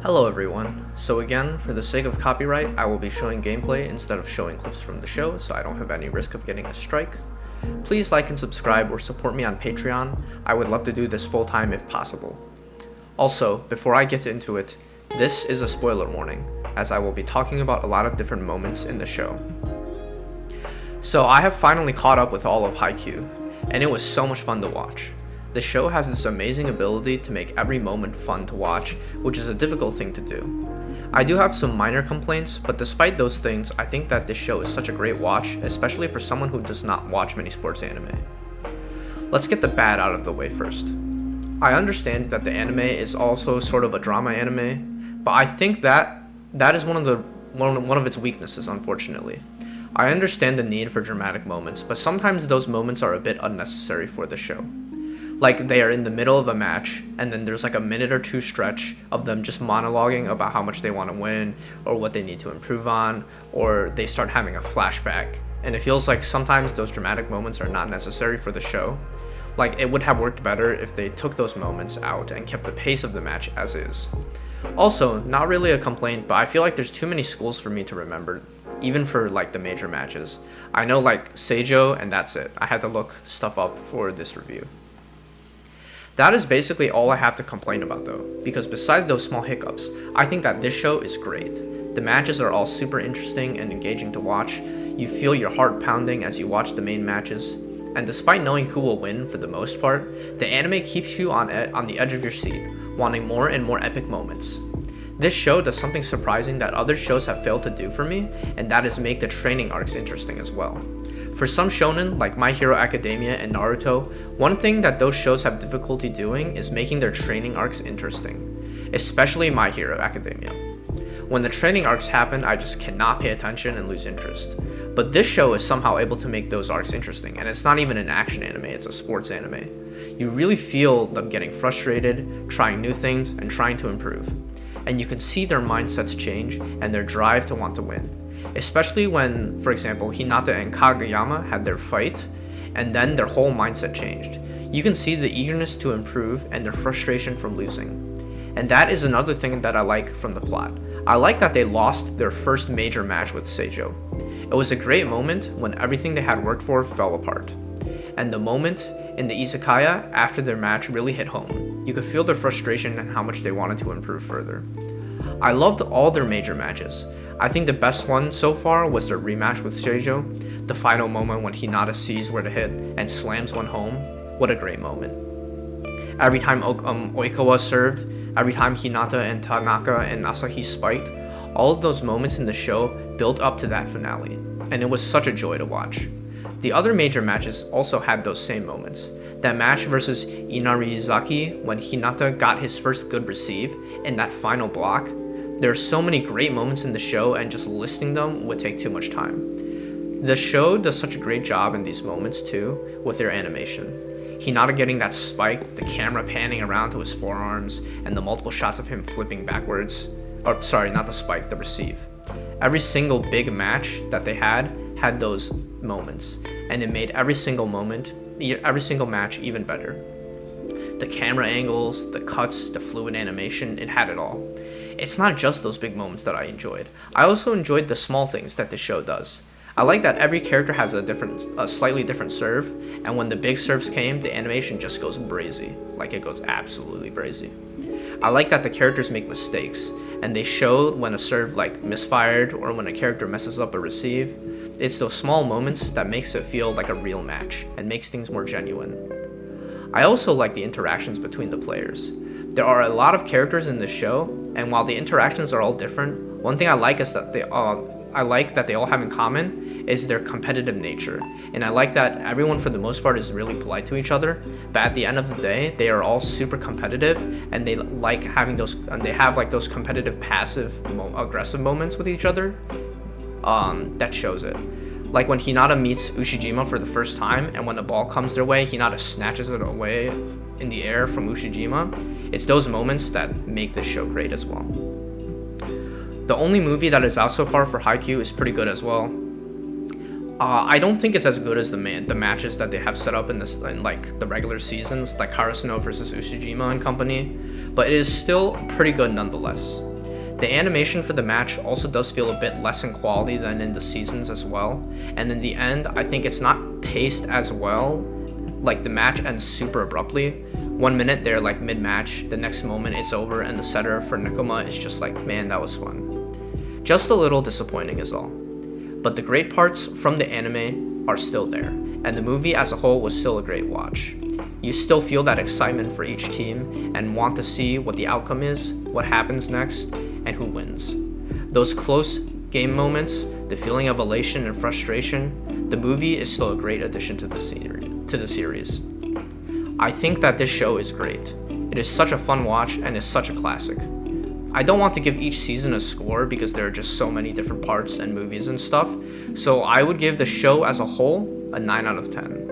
Hello everyone. So again, for the sake of copyright, I will be showing gameplay instead of showing clips from the show so I don't have any risk of getting a strike. Please like and subscribe or support me on Patreon. I would love to do this full time if possible. Also, before I get into it, this is a spoiler warning, as I will be talking about a lot of different moments in the show. So I have finally caught up with all of Haikyuu, and it was so much fun to watch. The show has this amazing ability to make every moment fun to watch, which is a difficult thing to do. I do have some minor complaints, but despite those things, I think that this show is such a great watch, especially for someone who does not watch many sports anime. Let's get the bad out of the way first. I understand that the anime is also sort of a drama anime, but I think that is one of its weaknesses, unfortunately. I understand the need for dramatic moments, but sometimes those moments are a bit unnecessary for the show. Like they are in the middle of a match and then there's like a minute or two stretch of them just monologuing about how much they want to win or what they need to improve on, or they start having a flashback, and it feels like sometimes those dramatic moments are not necessary for the show. Like it would have worked better if they took those moments out and kept the pace of the match as is. Also, not really a complaint, but I feel like there's too many schools for me to remember, even for like the major matches. I know like Seijo and that's it. I had to look stuff up for this review. That is basically all I have to complain about though, because besides those small hiccups, I think that this show is great. The matches are all super interesting and engaging to watch. You feel your heart pounding as you watch the main matches, and despite knowing who will win for the most part, the anime keeps you on the edge of your seat, wanting more and more epic moments. This show does something surprising that other shows have failed to do for me, and that is make the training arcs interesting as well. For some shonen, like My Hero Academia and Naruto, one thing that those shows have difficulty doing is making their training arcs interesting, especially My Hero Academia. When the training arcs happen, I just cannot pay attention and lose interest. But this show is somehow able to make those arcs interesting, and it's not even an action anime, it's a sports anime. You really feel them getting frustrated, trying new things, and trying to improve. And you can see their mindsets change and their drive to want to win. Especially when, for example, Hinata and Kageyama had their fight, and then their whole mindset changed. You can see the eagerness to improve and their frustration from losing. And that is another thing that I like from the plot. I like that they lost their first major match with Seijo. It was a great moment when everything they had worked for fell apart. And the moment in the izakaya after their match really hit home. You could feel their frustration and how much they wanted to improve further. I loved all their major matches. I think the best one so far was their rematch with Seijo, the final moment when Hinata sees where to hit and slams one home. What a great moment. Every time Oikawa served, every time Hinata and Tanaka and Asahi spiked, all of those moments in the show built up to that finale, and it was such a joy to watch. The other major matches also had those same moments. That match versus Inarizaki when Hinata got his first good receive in that final block. There are so many great moments in the show, and just listing them would take too much time. The show does such a great job in these moments too, with their animation. Hinata getting that spike, the camera panning around to his forearms, and the multiple shots of him flipping backwards. Or sorry, not the spike, the receive. Every single big match that they had those moments, and it made every single match even better. The camera angles, the cuts, the fluid animation, it had it all. It's not just those big moments that I enjoyed. I also enjoyed the small things that the show does. I like that every character has a slightly different serve, and when the big serves came, the animation just goes brazy. Like it goes absolutely brazy. I like that the characters make mistakes, and they show when a serve like misfired or when a character messes up a receive. It's those small moments that makes it feel like a real match and makes things more genuine. I also like the interactions between the players. There are a lot of characters in this show, and while the interactions are all different, one thing I like that they all have in common is their competitive nature. And I like that everyone for the most part is really polite to each other, but at the end of the day, they are all super competitive, and they like having they have like those competitive passive aggressive moments with each other. That shows it. Like when Hinata meets Ushijima for the first time, and when the ball comes their way, Hinata snatches it away in the air from Ushijima. It's those moments that make this show great as well. The only movie that is out so far for Haikyuu is pretty good as well. I don't think it's as good as the matches that they have set up in like the regular seasons, like Karasuno versus Ushijima and company, but it is still pretty good nonetheless. The animation for the match also does feel a bit less in quality than in the seasons as well, and in the end, I think it's not paced as well. Like, the match ends super abruptly. 1 minute they're like mid-match, the next moment it's over, and the setter for Nekoma is just like, man, that was fun. Just a little disappointing is all. But the great parts from the anime are still there, and the movie as a whole was still a great watch. You still feel that excitement for each team and want to see what the outcome is, what happens next, and who wins. Those close game moments, the feeling of elation and frustration, the movie is still a great addition to the series. I think that this show is great. It is such a fun watch and is such a classic. I don't want to give each season a score because there are just so many different parts and movies and stuff, so I would give the show as a whole a 9 out of 10.